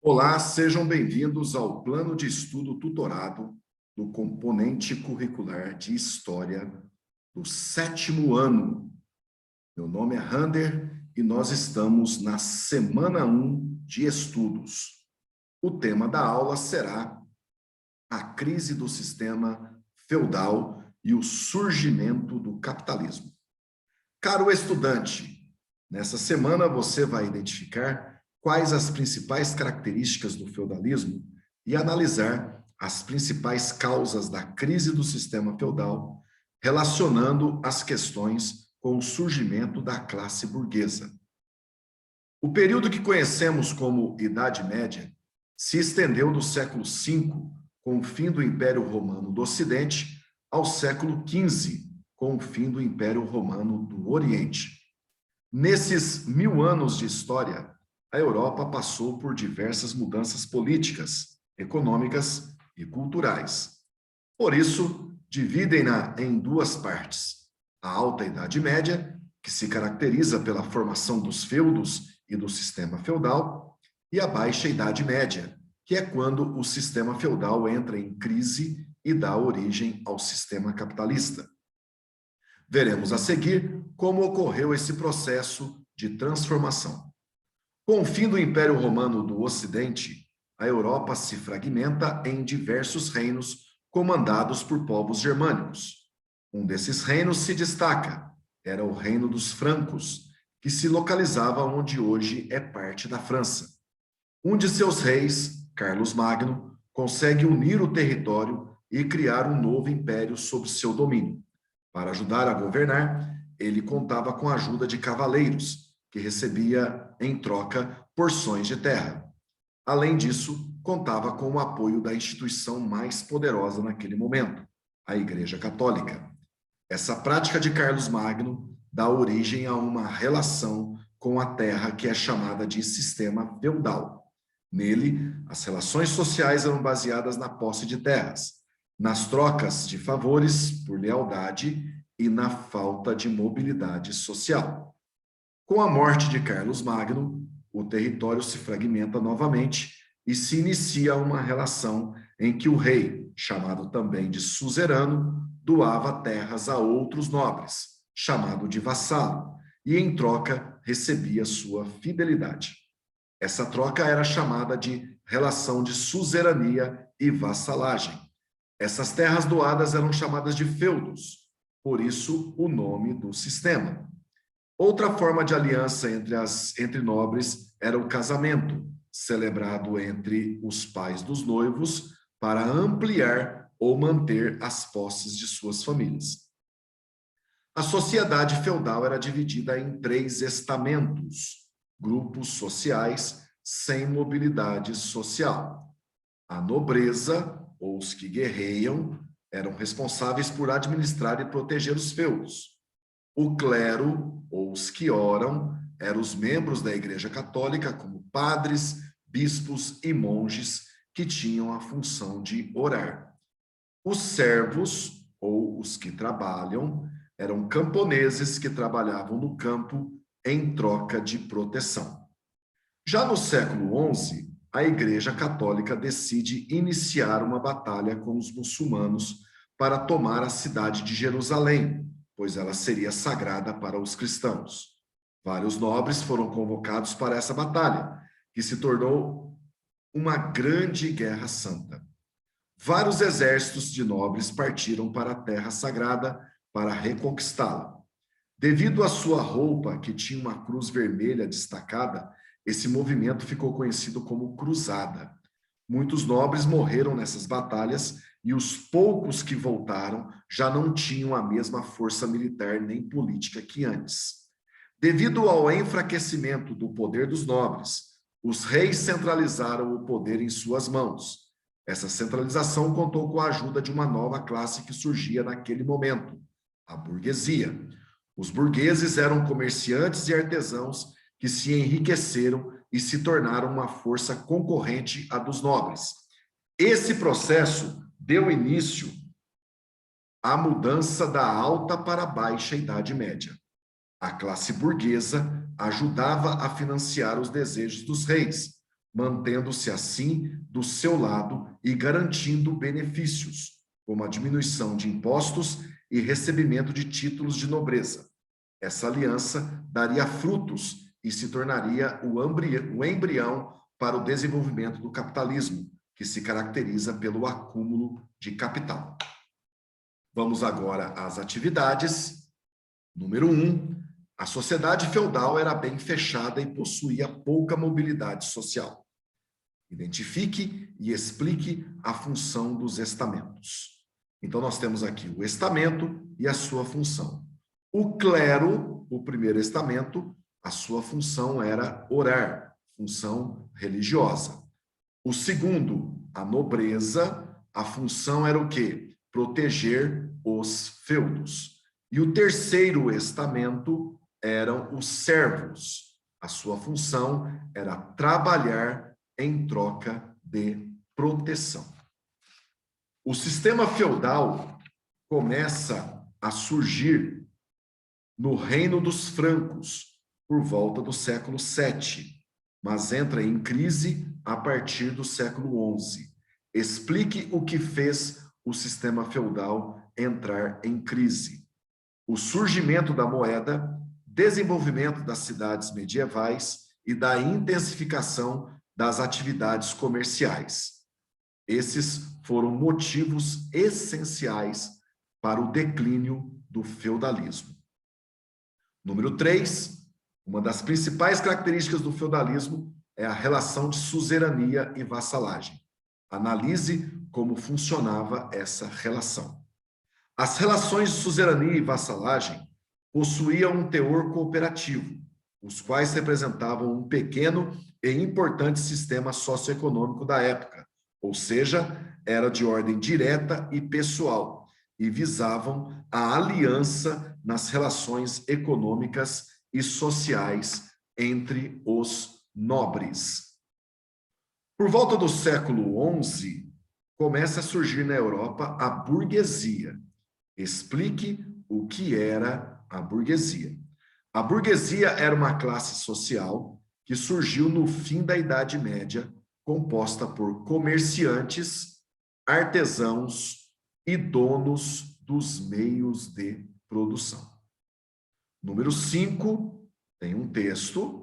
Olá, sejam bem-vindos ao plano de estudo tutorado do componente curricular de História do 7º ano. Meu nome é Rander e nós estamos na semana 1 de estudos. O tema da aula será a crise do sistema feudal e o surgimento do capitalismo. Caro estudante, nessa semana você vai identificar quais as principais características do feudalismo e analisar as principais causas da crise do sistema feudal, relacionando as questões com o surgimento da classe burguesa. O período que conhecemos como Idade Média se estendeu do século V, com o fim do Império Romano do Ocidente, ao século XV, com o fim do Império Romano do Oriente. Nesses 1000 anos de história, a Europa passou por diversas mudanças políticas, econômicas e culturais. Por isso, dividem-na em duas partes: a Alta Idade Média, que se caracteriza pela formação dos feudos e do sistema feudal, e a Baixa Idade Média, que é quando o sistema feudal entra em crise e dá origem ao sistema capitalista. Veremos a seguir como ocorreu esse processo de transformação. Com o fim do Império Romano do Ocidente, a Europa se fragmenta em diversos reinos comandados por povos germânicos. Um desses reinos se destaca, era o Reino dos Francos, que se localizava onde hoje é parte da França. Um de seus reis, Carlos Magno, consegue unir o território e criar um novo império sob seu domínio. Para ajudar a governar, ele contava com a ajuda de cavaleiros, que recebia, em troca, porções de terra. Além disso, contava com o apoio da instituição mais poderosa naquele momento, a Igreja Católica. Essa prática de Carlos Magno dá origem a uma relação com a terra que é chamada de sistema feudal. Nele, as relações sociais eram baseadas na posse de terras, nas trocas de favores por lealdade e na falta de mobilidade social. Com a morte de Carlos Magno, o território se fragmenta novamente e se inicia uma relação em que o rei, chamado também de suzerano, doava terras a outros nobres, chamado de vassalo, e em troca recebia sua fidelidade. Essa troca era chamada de relação de suzerania e vassalagem. Essas terras doadas eram chamadas de feudos, por isso o nome do sistema. Outra forma de aliança entre nobres era o casamento, celebrado entre os pais dos noivos para ampliar ou manter as posses de suas famílias. A sociedade feudal era dividida em 3 estamentos, grupos sociais sem mobilidade social. A nobreza, ou os que guerreiam, eram responsáveis por administrar e proteger os feudos. O clero, ou os que oram, eram os membros da Igreja Católica, como padres, bispos e monges, que tinham a função de orar. Os servos, ou os que trabalham, eram camponeses que trabalhavam no campo em troca de proteção. Já no século XI, a Igreja Católica decide iniciar uma batalha com os muçulmanos para tomar a cidade de Jerusalém, pois ela seria sagrada para os cristãos. Vários nobres foram convocados para essa batalha, que se tornou uma grande guerra santa. Vários exércitos de nobres partiram para a terra sagrada para reconquistá-la. Devido à sua roupa, que tinha uma cruz vermelha destacada, esse movimento ficou conhecido como Cruzada. Muitos nobres morreram nessas batalhas e os poucos que voltaram já não tinham a mesma força militar nem política que antes. Devido ao enfraquecimento do poder dos nobres, os reis centralizaram o poder em suas mãos. Essa centralização contou com a ajuda de uma nova classe que surgia naquele momento, a burguesia. Os burgueses eram comerciantes e artesãos que se enriqueceram e se tornaram uma força concorrente à dos nobres. Esse processo deu início à mudança da alta para a baixa Idade Média. A classe burguesa ajudava a financiar os desejos dos reis, mantendo-se assim do seu lado e garantindo benefícios, como a diminuição de impostos e recebimento de títulos de nobreza. Essa aliança daria frutos e se tornaria o embrião para o desenvolvimento do capitalismo, que se caracteriza pelo acúmulo de capital. Vamos agora às atividades. Número 1. A sociedade feudal era bem fechada e possuía pouca mobilidade social. Identifique e explique a função dos estamentos. Então, nós temos aqui o estamento e a sua função. O clero, o primeiro estamento, a sua função era orar, função religiosa. O segundo, a nobreza, a função era o quê? Proteger os feudos. E o terceiro estamento eram os servos. A sua função era trabalhar em troca de proteção. O sistema feudal começa a surgir no Reino dos Francos, por volta do século VII, mas entra em crise a partir do século XI. Explique o que fez o sistema feudal entrar em crise. O surgimento da moeda, desenvolvimento das cidades medievais e da intensificação das atividades comerciais. Esses foram motivos essenciais para o declínio do feudalismo. Número 3, uma das principais características do feudalismo é a relação de suzerania e vassalagem. Analise como funcionava essa relação. As relações de suzerania e vassalagem possuíam um teor cooperativo, os quais representavam um pequeno e importante sistema socioeconômico da época, ou seja, era de ordem direta e pessoal, e visavam a aliança nas relações econômicas e sociais entre os nobres. Por volta do século XI, começa a surgir na Europa a burguesia. Explique o que era a burguesia. A burguesia era uma classe social que surgiu no fim da Idade Média, composta por comerciantes, artesãos e donos dos meios de produção. Número 5, tem um texto.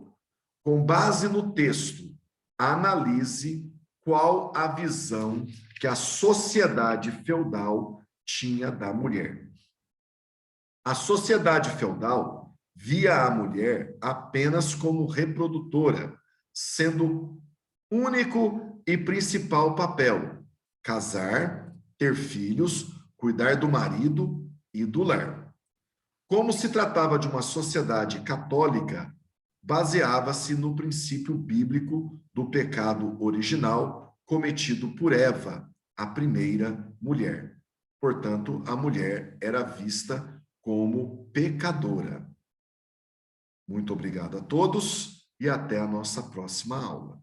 Com base no texto, analise qual a visão que a sociedade feudal tinha da mulher. A sociedade feudal via a mulher apenas como reprodutora, sendo único e principal papel casar, ter filhos, cuidar do marido e do lar. Como se tratava de uma sociedade católica, baseava-se no princípio bíblico do pecado original cometido por Eva, a primeira mulher. Portanto, a mulher era vista como pecadora. Muito obrigado a todos e até a nossa próxima aula.